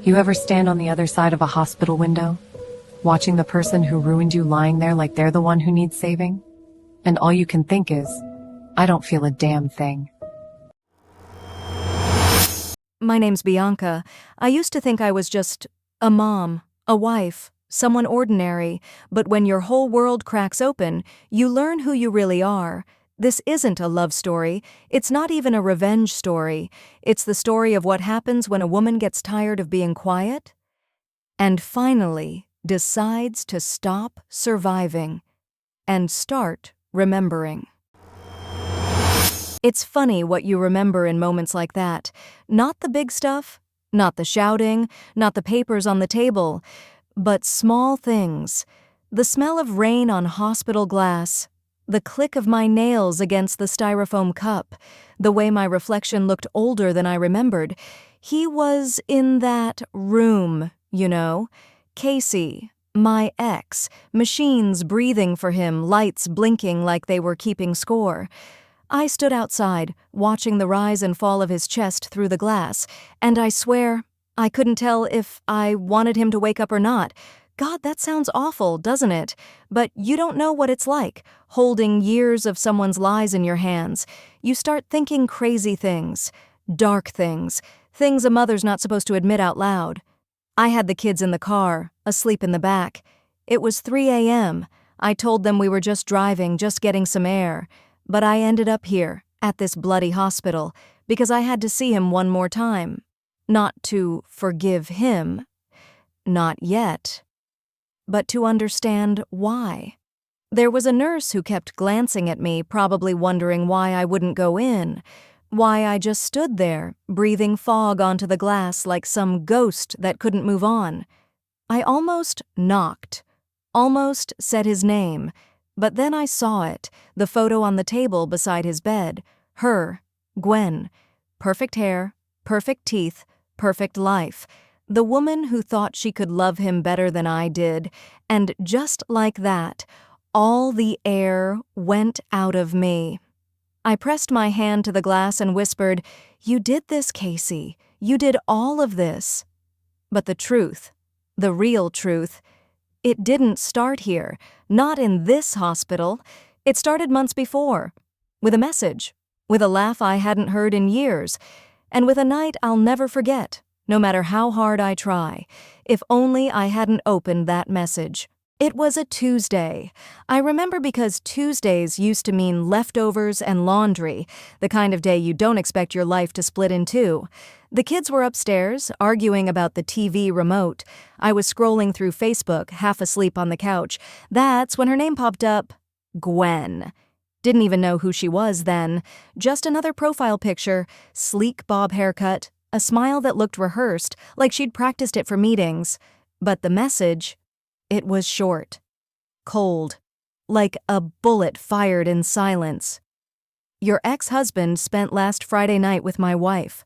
You ever stand on the other side of a hospital window, watching the person who ruined you lying there like they're the one who needs saving? And all you can think is, I don't feel a damn thing. My name's Bianca. I used to think I was just a mom, a wife, someone ordinary, but when your whole world cracks open, you learn who you really are. This isn't a love story. It's not even a revenge story. It's the story of what happens when a woman gets tired of being quiet and finally decides to stop surviving and start remembering. It's funny what you remember in moments like that. Not the big stuff, not the shouting, not the papers on the table, but small things. The smell of rain on hospital glass, the click of my nails against the styrofoam cup, the way my reflection looked older than I remembered. He was in that room, you know. Casey, my ex, machines breathing for him, lights blinking like they were keeping score. I stood outside, watching the rise and fall of his chest through the glass, and I swear, I couldn't tell if I wanted him to wake up or not. God, that sounds awful, doesn't it? But you don't know what it's like, holding years of someone's lies in your hands. You start thinking crazy things, dark things, things a mother's not supposed to admit out loud. I had the kids in the car, asleep in the back. It was 3 a.m. I told them we were just driving, just getting some air. But I ended up here, at this bloody hospital, because I had to see him one more time. Not to forgive him, not yet, but to understand why. There was a nurse who kept glancing at me, probably wondering why I wouldn't go in, why I just stood there, breathing fog onto the glass like some ghost that couldn't move on. I almost knocked, almost said his name, but then I saw it, the photo on the table beside his bed. Her, Gwen. Perfect hair, perfect teeth, perfect life. The woman who thought she could love him better than I did. And just like that, all the air went out of me. I pressed my hand to the glass and whispered, "You did this, Casey. You did all of this." But the truth, the real truth, it didn't start here, not in this hospital. It started months before, with a message, with a laugh I hadn't heard in years, and with a night I'll never forget, no matter how hard I try. If only I hadn't opened that message. It was a Tuesday. I remember because Tuesdays used to mean leftovers and laundry, the kind of day you don't expect your life to split in two. The kids were upstairs, arguing about the TV remote. I was scrolling through Facebook, half asleep on the couch. That's when her name popped up. Gwen. Didn't even know who she was then. Just another profile picture, sleek bob haircut, a smile that looked rehearsed, like she'd practiced it for meetings. But the message, it was short, cold, like a bullet fired in silence. Your ex-husband spent last Friday night with my wife.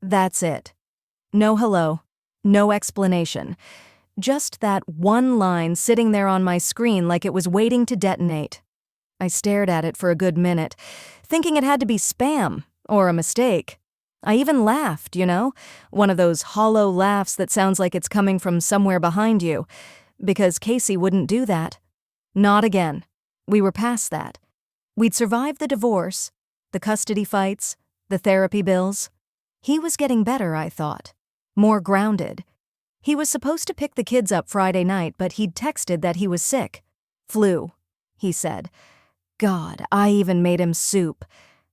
That's it. No hello, no explanation. Just that one line sitting there on my screen like it was waiting to detonate. I stared at it for a good minute, thinking it had to be spam or a mistake. I even laughed, you know, one of those hollow laughs that sounds like it's coming from somewhere behind you, because Casey wouldn't do that. Not again. We were past that. We'd survived the divorce, the custody fights, the therapy bills. He was getting better, I thought. More grounded. He was supposed to pick the kids up Friday night, but he'd texted that he was sick. Flu, he said. God, I even made him soup.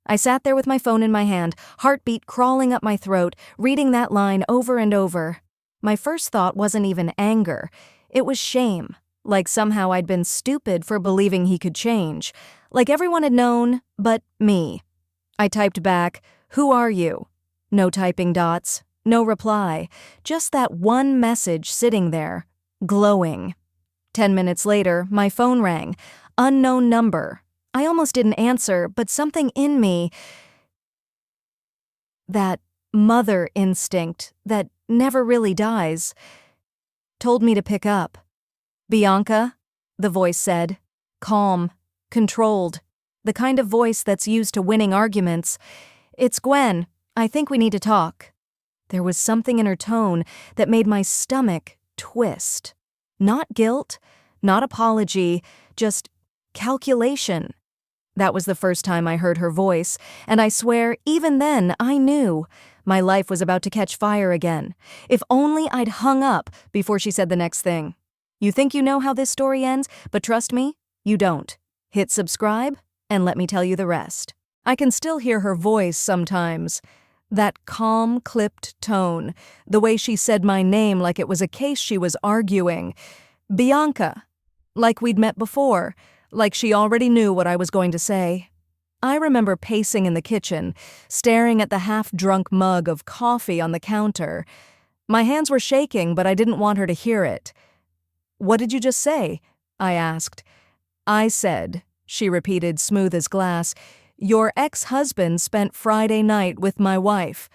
I sat there with my phone in my hand, heartbeat crawling up my throat, reading that line over and over. My first thought wasn't even anger. It was shame, like somehow I'd been stupid for believing he could change, like everyone had known but me. I typed back, "Who are you?" No typing dots, no reply, just that one message sitting there, glowing. 10 minutes later, my phone rang. Unknown number. I almost didn't answer, but something in me, that mother instinct that never really dies, told me to pick up. "Bianca," the voice said, calm, controlled, the kind of voice that's used to winning arguments. "It's Gwen. I think we need to talk. There was something in her tone that made my stomach twist. Not guilt, not apology, just calculation. That was the first time I heard her voice, and I swear, even then, I knew my life was about to catch fire again. If only I'd hung up before she said the next thing. You think you know how this story ends, but trust me, you don't. Hit subscribe, and let me tell you the rest. I can still hear her voice sometimes. That calm, clipped tone, the way she said my name like it was a case she was arguing. Bianca. Like we'd met before, like she already knew what I was going to say. I remember pacing in the kitchen, staring at the half-drunk mug of coffee on the counter. My hands were shaking, but I didn't want her to hear it. "What did you just say?" I asked. "I said," she repeated, smooth as glass, "your ex-husband spent Friday night with my wife."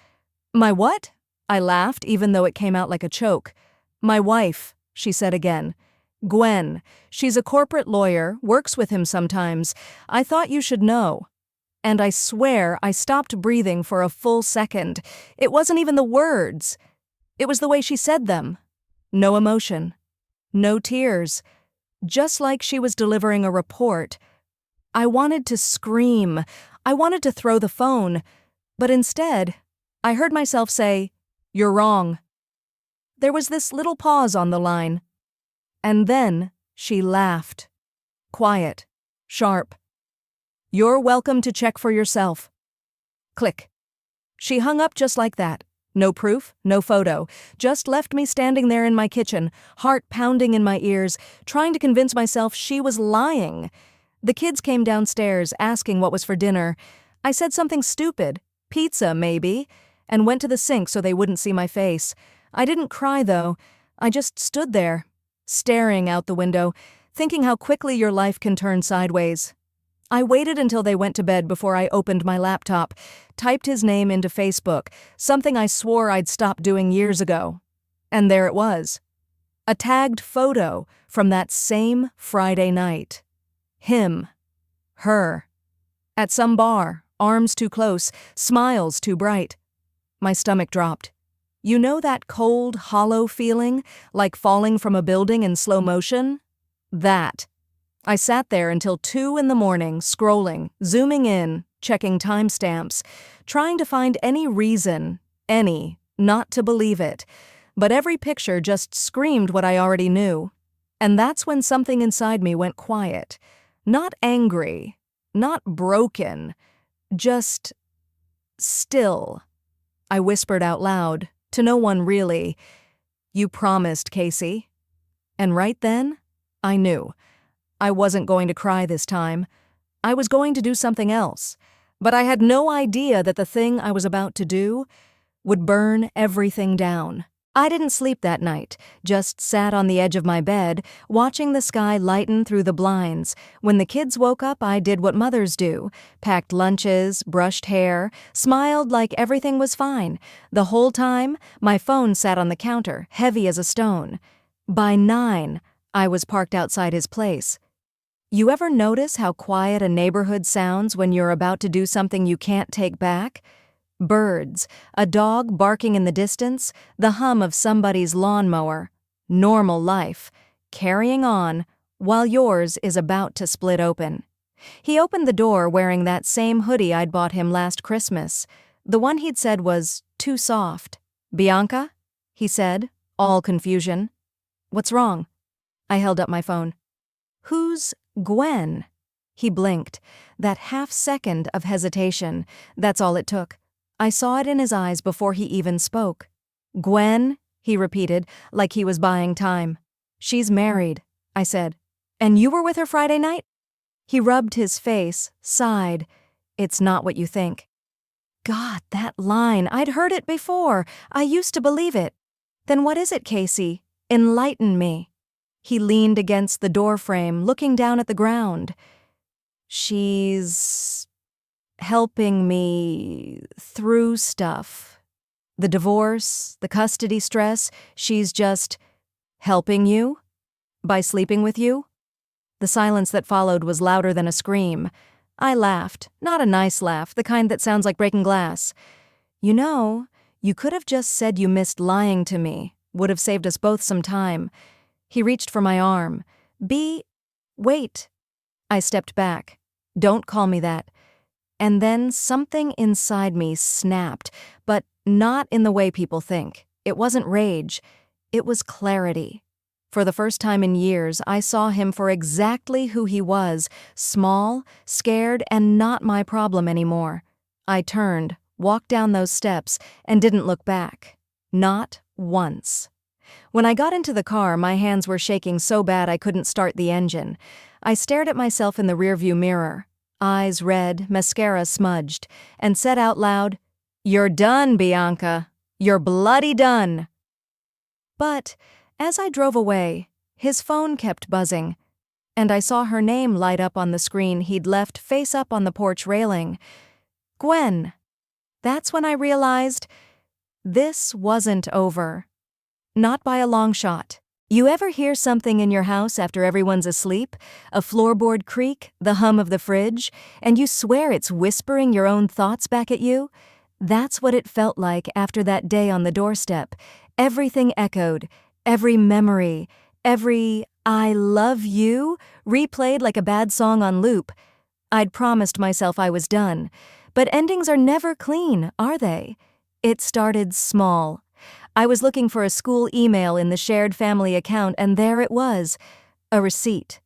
"My what?" I laughed, even though it came out like a choke. "My wife," she said again. "Gwen. She's a corporate lawyer, works with him sometimes. I thought you should know." And I swear I stopped breathing for a full second. It wasn't even the words. It was the way she said them. No emotion. No tears. Just like she was delivering a report. I wanted to scream. I wanted to throw the phone. But instead, I heard myself say, "You're wrong." There was this little pause on the line. And then she laughed. Quiet. Sharp. "You're welcome to check for yourself." Click. She hung up just like that. No proof, no photo. Just left me standing there in my kitchen, heart pounding in my ears, trying to convince myself she was lying. The kids came downstairs asking what was for dinner. I said something stupid, pizza maybe, and went to the sink so they wouldn't see my face. I didn't cry though. I just stood there, staring out the window, thinking how quickly your life can turn sideways. I waited until they went to bed before I opened my laptop, typed his name into Facebook, something I swore I'd stopped doing years ago. And there it was. A tagged photo from that same Friday night. Him. Her. At some bar, arms too close, smiles too bright. My stomach dropped. You know that cold, hollow feeling, like falling from a building in slow motion? That. I sat there until 2 in the morning, scrolling, zooming in, checking timestamps, trying to find any reason, not to believe it. But every picture just screamed what I already knew. And that's when something inside me went quiet. Not angry, not broken, just still. I whispered out loud, to no one really, "You promised, Casey." And right then, I knew. I wasn't going to cry this time. I was going to do something else. But I had no idea that the thing I was about to do would burn everything down. I didn't sleep that night, just sat on the edge of my bed, watching the sky lighten through the blinds. When the kids woke up, I did what mothers do, packed lunches, brushed hair, smiled like everything was fine. The whole time, my phone sat on the counter, heavy as a stone. By 9, I was parked outside his place. You ever notice how quiet a neighborhood sounds when you're about to do something you can't take back? Birds, a dog barking in the distance, the hum of somebody's lawnmower. Normal life, carrying on, while yours is about to split open. He opened the door wearing that same hoodie I'd bought him last Christmas, the one he'd said was too soft. "Bianca?" he said, all confusion. "What's wrong?" I held up my phone. "Who's Gwen?" He blinked. That half-second of hesitation, that's all it took. I saw it in his eyes before he even spoke. "Gwen?" he repeated, like he was buying time. "She's married," I said. "And you were with her Friday night?" He rubbed his face, sighed. "It's not what you think." God, that line, I'd heard it before. I used to believe it. "Then what is it, Casey? Enlighten me." He leaned against the doorframe, looking down at the ground. "She's helping me through stuff. The divorce, the custody stress, she's just helping you? By sleeping with you?" The silence that followed was louder than a scream. I laughed, not a nice laugh, the kind that sounds like breaking glass. "You know, you could have just said you missed lying to me. Would have saved us both some time." He reached for my arm. Wait. I stepped back. "Don't call me that." And then something inside me snapped, but not in the way people think. It wasn't rage. It was clarity. For the first time in years, I saw him for exactly who he was, small, scared, and not my problem anymore. I turned, walked down those steps, and didn't look back. Not once. When I got into the car, my hands were shaking so bad I couldn't start the engine. I stared at myself in the rearview mirror, eyes red, mascara smudged, and said out loud, "You're done, Bianca. You're bloody done." But as I drove away, his phone kept buzzing, and I saw her name light up on the screen he'd left face up on the porch railing. Gwen. That's when I realized this wasn't over. Not by a long shot. You ever hear something in your house after everyone's asleep? A floorboard creak, the hum of the fridge, and you swear it's whispering your own thoughts back at you? That's what it felt like after that day on the doorstep. Everything echoed, every memory, every "I love you" replayed like a bad song on loop. I'd promised myself I was done. But endings are never clean, are they? It started small. I was looking for a school email in the shared family account, and there it was, a receipt.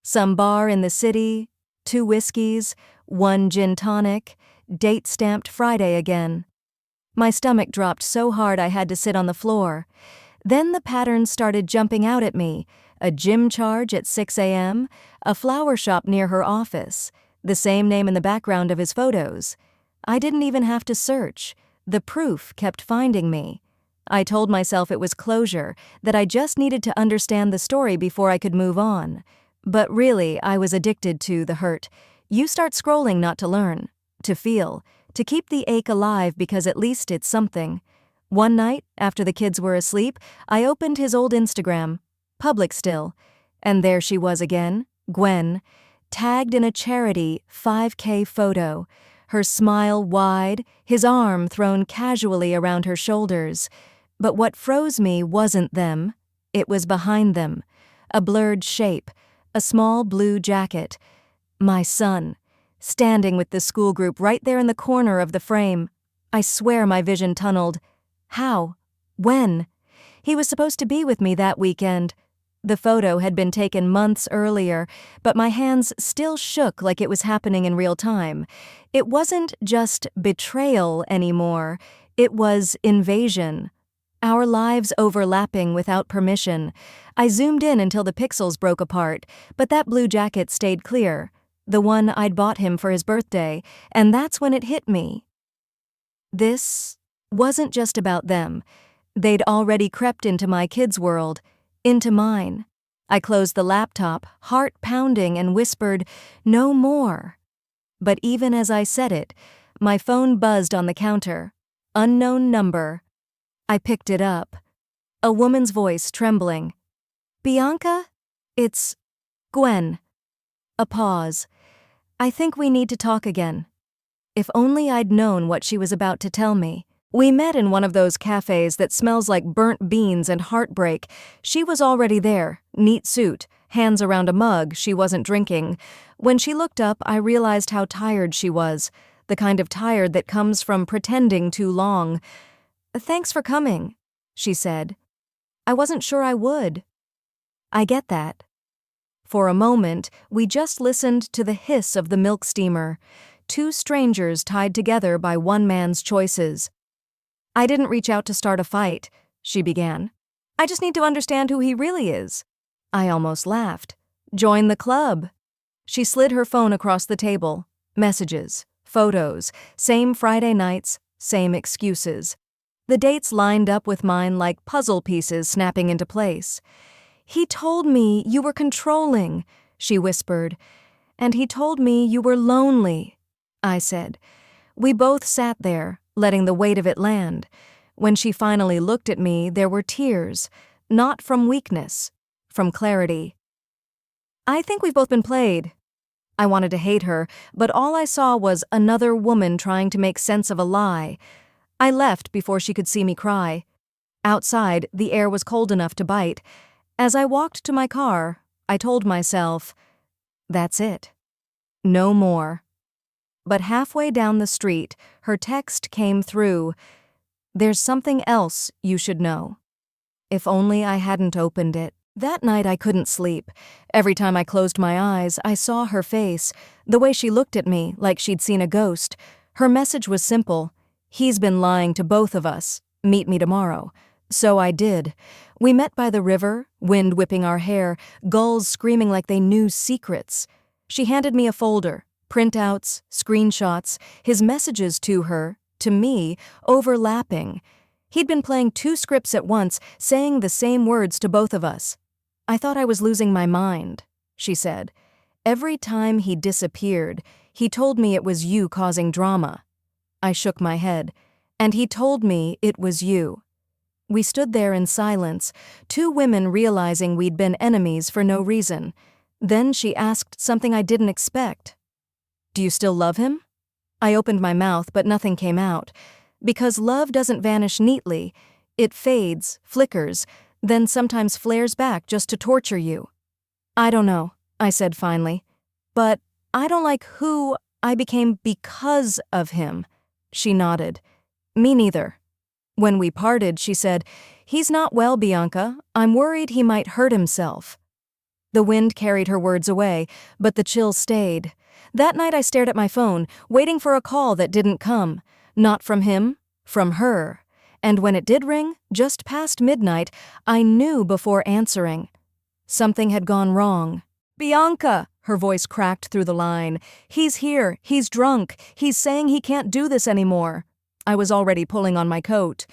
Some bar in the city, 2 whiskeys, 1 gin tonic, date stamped Friday again. My stomach dropped so hard I had to sit on the floor. Then the patterns started jumping out at me. A gym charge at 6 a.m., a flower shop near her office, the same name in the background of his photos. I didn't even have to search. The proof kept finding me. I told myself it was closure, that I just needed to understand the story before I could move on. But really, I was addicted to the hurt. You start scrolling not to learn, to feel, to keep the ache alive because at least it's something. One night, after the kids were asleep, I opened his old Instagram, public still, and there she was again, Gwen, tagged in a charity 5K photo, her smile wide, his arm thrown casually around her shoulders. But what froze me wasn't them, it was behind them. A blurred shape, a small blue jacket. My son, standing with the school group right there in the corner of the frame. I swear my vision tunneled. How? When? He was supposed to be with me that weekend. The photo had been taken months earlier, but my hands still shook like it was happening in real time. It wasn't just betrayal anymore, it was invasion. Our lives overlapping without permission. I zoomed in until the pixels broke apart, but that blue jacket stayed clear, the one I'd bought him for his birthday, and that's when it hit me. This wasn't just about them. They'd already crept into my kids' world, into mine. I closed the laptop, heart pounding, and whispered, "No more." But even as I said it, my phone buzzed on the counter. Unknown number. I picked it up. A woman's voice trembling. "Bianca? It's Gwen." A pause. "I think we need to talk again." If only I'd known what she was about to tell me. We met in one of those cafes that smells like burnt beans and heartbreak. She was already there, neat suit, hands around a mug she wasn't drinking. When she looked up, I realized how tired she was, the kind of tired that comes from pretending too long. "Thanks for coming," she said. "I wasn't sure I would." I get that. For a moment, we just listened to the hiss of the milk steamer, 2 strangers tied together by one man's choices. "I didn't reach out to start a fight," she began. "I just need to understand who he really is." I almost laughed. "Join the club." She slid her phone across the table. Messages, photos, same Friday nights, same excuses. The dates lined up with mine like puzzle pieces snapping into place. "He told me you were controlling," she whispered. "And he told me you were lonely," I said. We both sat there, letting the weight of it land. When she finally looked at me, there were tears, not from weakness, from clarity. "I think we've both been played." I wanted to hate her, but all I saw was another woman trying to make sense of a lie. I left before she could see me cry. Outside, the air was cold enough to bite. As I walked to my car, I told myself, that's it. No more. But halfway down the street, her text came through. There's something else you should know. If only I hadn't opened it. That night I couldn't sleep. Every time I closed my eyes, I saw her face, the way she looked at me like she'd seen a ghost. Her message was simple. He's been lying to both of us. Meet me tomorrow. So I did. We met by the river, wind whipping our hair, gulls screaming like they knew secrets. She handed me a folder, printouts, screenshots, his messages to her, to me, overlapping. He'd been playing 2 scripts at once, saying the same words to both of us. I thought I was losing my mind, she said. Every time he disappeared, he told me it was you causing drama. I shook my head. And he told me it was you. We stood there in silence, 2 women realizing we'd been enemies for no reason. Then she asked something I didn't expect. Do you still love him? I opened my mouth, but nothing came out. Because love doesn't vanish neatly. It fades, flickers, then sometimes flares back just to torture you. I don't know, I said finally. But I don't like who I became because of him. She nodded. Me neither. When we parted, she said, He's not well, Bianca. I'm worried he might hurt himself. The wind carried her words away, but the chill stayed. That night I stared at my phone, waiting for a call that didn't come. Not from him, from her. And when it did ring, just past midnight, I knew before answering. Something had gone wrong. Bianca, her voice cracked through the line. He's here, he's drunk, he's saying he can't do this anymore. I was already pulling on my coat.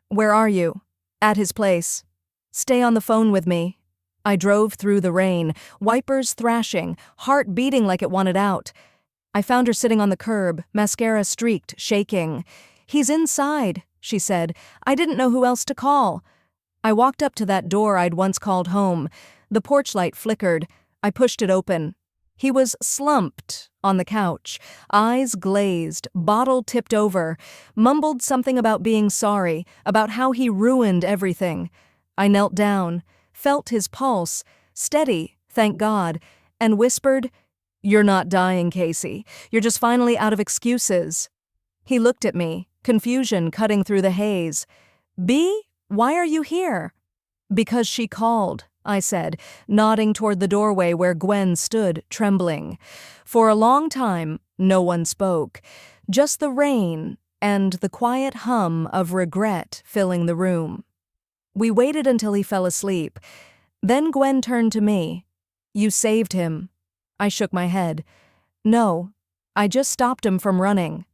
Where are you? At his place. Stay on the phone with me. I drove through the rain, wipers thrashing, heart beating like it wanted out. I found her sitting on the curb, mascara streaked, shaking. He's inside, she said. I didn't know who else to call. I walked up to that door I'd once called home. The porch light flickered. I pushed it open. He was slumped on the couch, eyes glazed, bottle tipped over, mumbled something about being sorry, about how he ruined everything. I knelt down, felt his pulse, steady, thank God, and whispered, You're not dying, Casey. You're just finally out of excuses. He looked at me, confusion cutting through the haze. B, why are you here? Because she called, I said, nodding toward the doorway where Gwen stood, trembling. For a long time, no one spoke, just the rain and the quiet hum of regret filling the room. We waited until he fell asleep. Then Gwen turned to me. You saved him. I shook my head. No, I just stopped him from running.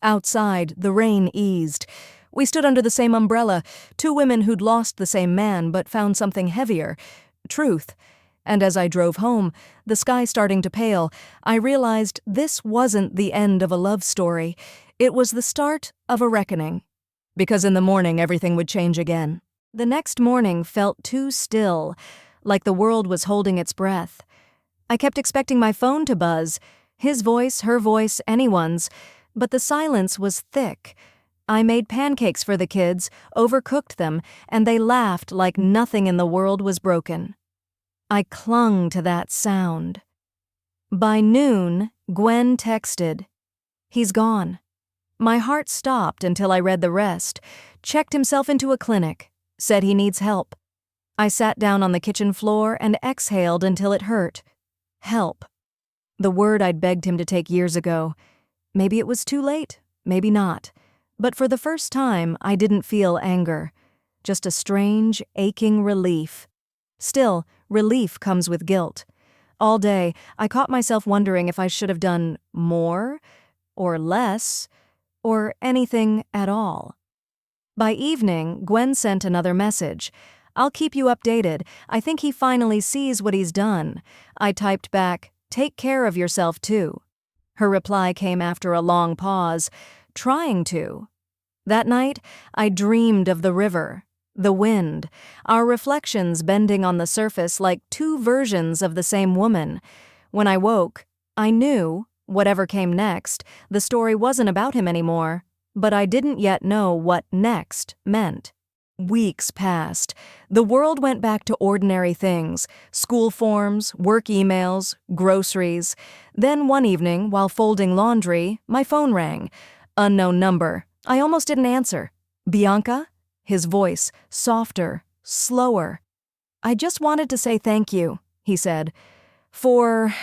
Outside, the rain eased. We stood under the same umbrella, 2 women who'd lost the same man but found something heavier, truth. And as I drove home, the sky starting to pale, I realized this wasn't the end of a love story. It was the start of a reckoning. Because in the morning, everything would change again. The next morning felt too still, like the world was holding its breath. I kept expecting my phone to buzz, his voice, her voice, anyone's, but the silence was thick. I made pancakes for the kids, overcooked them, and they laughed like nothing in the world was broken. I clung to that sound. By noon, Gwen texted, He's gone. My heart stopped until I read the rest, checked himself into a clinic, said he needs help. I sat down on the kitchen floor and exhaled until it hurt. Help. The word I'd begged him to take years ago. Maybe it was too late, maybe not. But for the first time, I didn't feel anger. Just a strange, aching relief. Still, relief comes with guilt. All day, I caught myself wondering if I should have done more, or less, or anything at all. By evening, Gwen sent another message. I'll keep you updated. I think he finally sees what he's done. I typed back, Take care of yourself too. Her reply came after a long pause, trying to. That night, I dreamed of the river, the wind, our reflections bending on the surface like 2 versions of the same woman. When I woke, I knew, whatever came next, the story wasn't about him anymore. but I didn't yet know what next meant. Weeks passed. The world went back to ordinary things: school forms, work emails, groceries. Then one evening, while folding laundry, my phone rang. Unknown number. I almost didn't answer. "Bianca?" His voice, softer, slower. "I just wanted to say thank you," he said, "for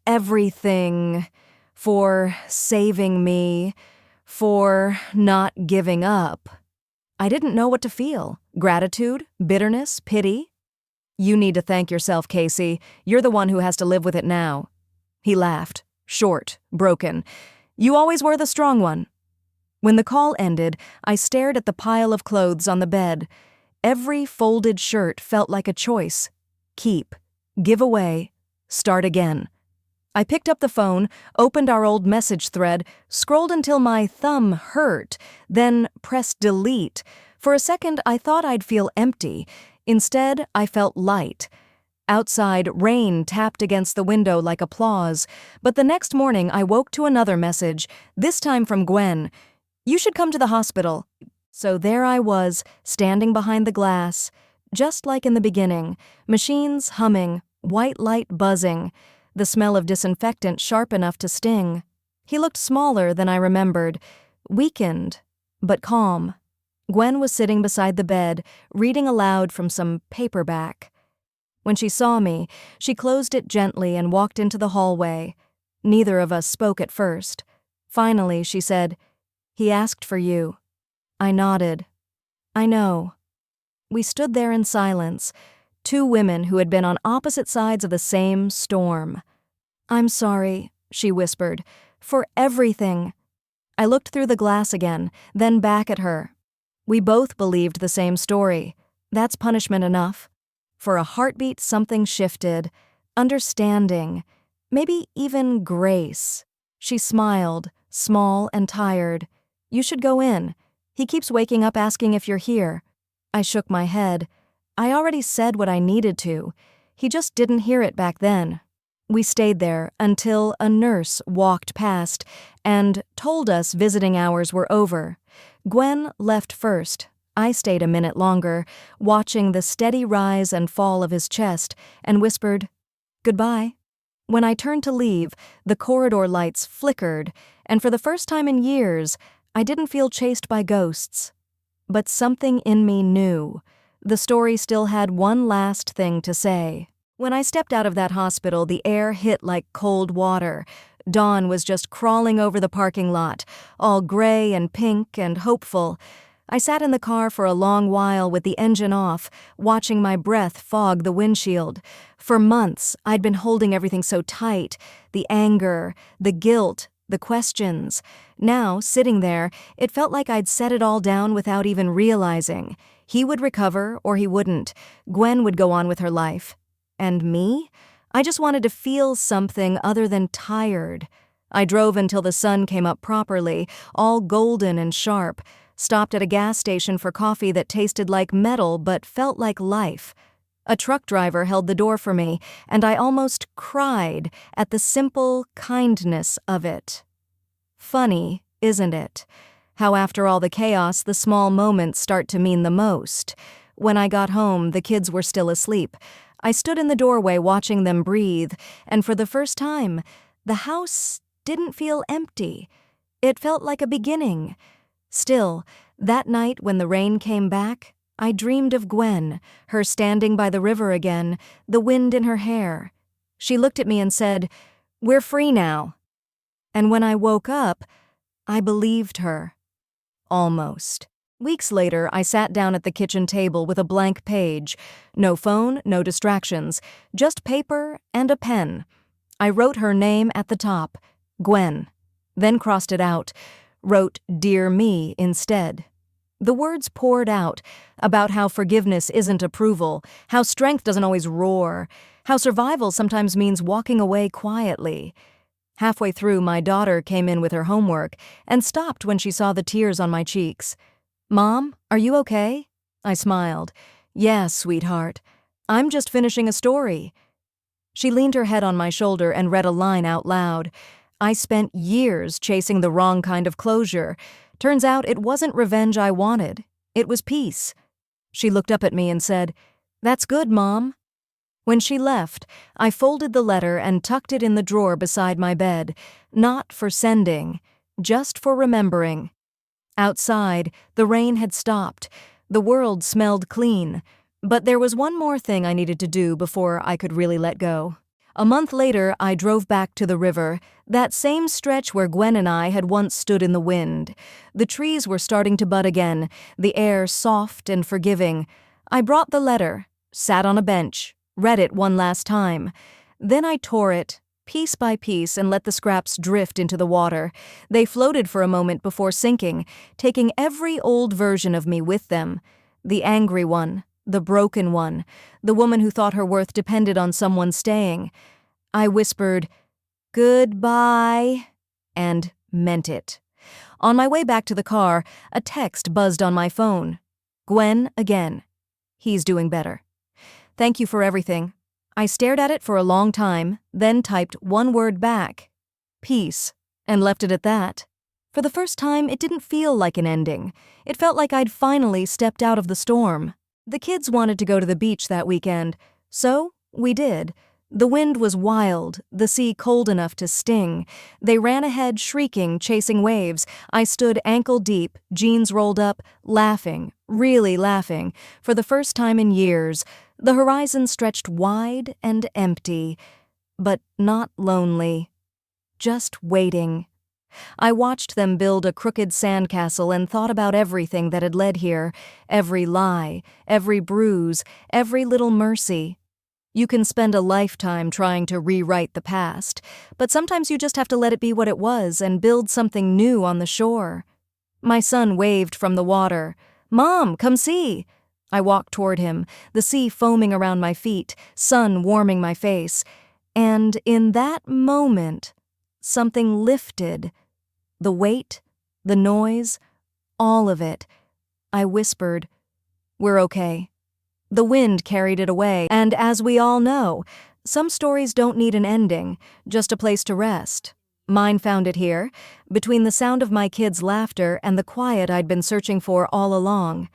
everything, for saving me, for not giving up." I didn't know what to feel. Gratitude? Bitterness? Pity? "You need to thank yourself, Casey. You're the one who has to live with it now." He laughed, short, broken. "You always were the strong one." When the call ended, I stared at the pile of clothes on the bed. Every folded shirt felt like a choice. Keep, give away, start again. I picked up the phone, opened our old message thread, scrolled until my thumb hurt, then pressed delete. For a second, I thought I'd feel empty. Instead, I felt light. Outside, rain tapped against the window like applause, but the next morning I woke to another message, this time from Gwen. "You should come to the hospital." So there I was, standing behind the glass, just like in the beginning, machines humming, white light buzzing, the smell of disinfectant sharp enough to sting. He looked smaller than I remembered, weakened, but calm. Gwen was sitting beside the bed, reading aloud from some paperback. When she saw me, she closed it gently and walked into the hallway. Neither of us spoke at first. Finally, she said, "He asked for you." I nodded. "I know." We stood there in silence, two women who had been on opposite sides of the same storm. "I'm sorry," she whispered, "for everything." I looked through the glass again, then back at her. We both believed the same story. That's punishment enough. For a heartbeat, something shifted. Understanding. Maybe even grace. She smiled, small and tired. "You should go in. He keeps waking up asking if you're here." I shook my head. I already said what I needed to. He just didn't hear it back then. We stayed there until a nurse walked past and told us visiting hours were over. Gwen left first. I stayed a minute longer, watching the steady rise and fall of his chest, and whispered, "Goodbye." When I turned to leave, the corridor lights flickered, and for the first time in years, I didn't feel chased by ghosts. But something in me knew. The story still had one last thing to say. When I stepped out of that hospital, the air hit like cold water. Dawn was just crawling over the parking lot, all gray and pink and hopeful. I sat in the car for a long while with the engine off, watching my breath fog the windshield. For months, I'd been holding everything so tight, the anger, the guilt, the questions. Now, sitting there, it felt like I'd set it all down without even realizing. He would recover or he wouldn't. Gwen would go on with her life. And me? I just wanted to feel something other than tired. I drove until the sun came up properly, all golden and sharp, stopped at a gas station for coffee that tasted like metal but felt like life. A truck driver held the door for me, and I almost cried at the simple kindness of it. Funny, isn't it? How after all the chaos, the small moments start to mean the most. When I got home, the kids were still asleep. I stood in the doorway watching them breathe, and for the first time, the house didn't feel empty. It felt like a beginning. Still, that night when the rain came back, I dreamed of Gwen, her standing by the river again, the wind in her hair. She looked at me and said, "We're free now." And when I woke up, I believed her. Almost. Weeks later, I sat down at the kitchen table with a blank page. No phone, no distractions, just paper and a pen. I wrote her name at the top, Gwen, then crossed it out, wrote "Dear Me" instead. The words poured out about how forgiveness isn't approval, how strength doesn't always roar, how survival sometimes means walking away quietly. Halfway through, my daughter came in with her homework and stopped when she saw the tears on my cheeks. "Mom, are you okay?" I smiled. "Yes, sweetheart. I'm just finishing a story." She leaned her head on my shoulder and read a line out loud. I spent years chasing the wrong kind of closure, Turns out it wasn't revenge I wanted. It was peace. She looked up at me and said, "That's good, Mom." When she left, I folded the letter and tucked it in the drawer beside my bed, not for sending, just for remembering. Outside, the rain had stopped. The world smelled clean. But there was one more thing I needed to do before I could really let go. A month later, I drove back to the river, that same stretch where Gwen and I had once stood in the wind. The trees were starting to bud again, the air soft and forgiving. I brought the letter, sat on a bench, read it one last time. Then I tore it, piece by piece, and let the scraps drift into the water. They floated for a moment before sinking, taking every old version of me with them. The angry one, the broken one, the woman who thought her worth depended on someone staying. I whispered, "Goodbye," and meant it. On my way back to the car, a text buzzed on my phone. Gwen again. He's doing better. Thank you for everything. I stared at it for a long time, then typed one word back, peace, and left it at that. For the first time, it didn't feel like an ending. It felt like I'd finally stepped out of the storm. The kids wanted to go to the beach that weekend, so we did. The wind was wild, the sea cold enough to sting. They ran ahead shrieking, chasing waves. I stood ankle deep, jeans rolled up, laughing, really laughing, for the first time in years. The horizon stretched wide and empty, but not lonely. Just waiting. I watched them build a crooked sandcastle and thought about everything that had led here, every lie, every bruise, every little mercy. You can spend a lifetime trying to rewrite the past, but sometimes you just have to let it be what it was and build something new on the shore. My son waved from the water. "Mom, come see." I walked toward him, the sea foaming around my feet, sun warming my face. And in that moment, something lifted. The weight, the noise, all of it. I whispered, "We're okay." The wind carried it away, and as we all know, some stories don't need an ending, just a place to rest. Mine found it here, between the sound of my kids' laughter and the quiet I'd been searching for all along.